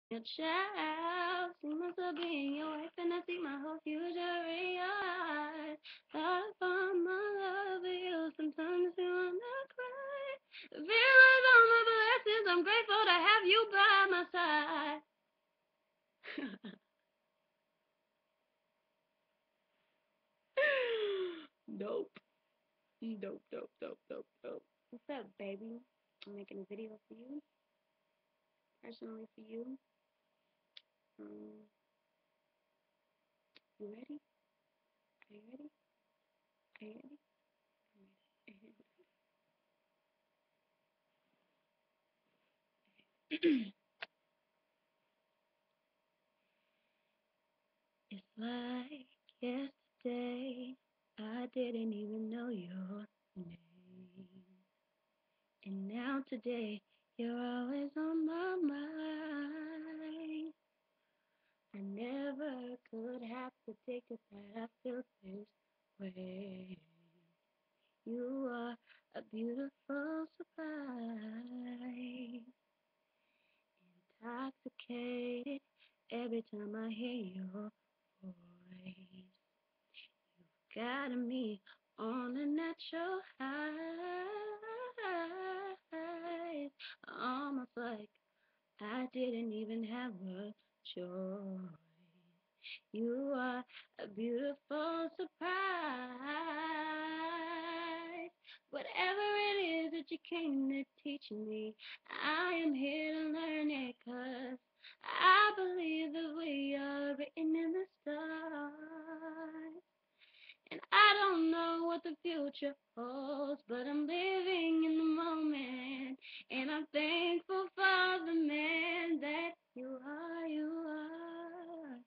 Your child, see myself being your wife, and I see my whole future in your eyes. I found my love for you. Sometimes you wanna cry. The feelings on my blessings. I'm grateful to have you by my side. Dope. Dope, dope, dope, dope, dope. What's up, baby? I'm making a video for you, personally for you. Um, you ready? Are you ready? Are you ready? It's like yesterday, I didn't even know your name. And now today, you're always on my mind. I never could have predicted that I feel this way. You are a beautiful surprise. Intoxicated every time I hear your voice. Got me on a natural high, almost like I didn't even have a choice. You are a beautiful surprise. Whatever it is that you came to teach me, I am here to learn it, 'cause I believe that we are written in the stars. And I don't know what the future holds, but I'm living in the moment. And I'm thankful for the man that you are, you are.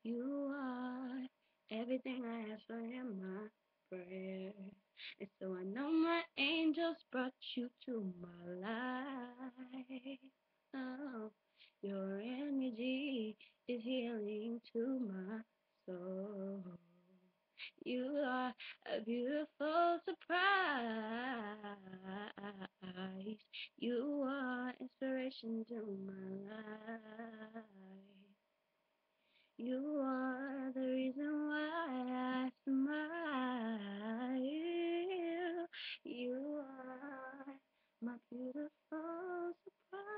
You are everything I ask for in my prayer. And so I know my angels brought you to my life. Oh, your energy is healing to my soul. You are a beautiful surprise. You are inspiration to my life. You are the reason why I smile. You are my beautiful surprise.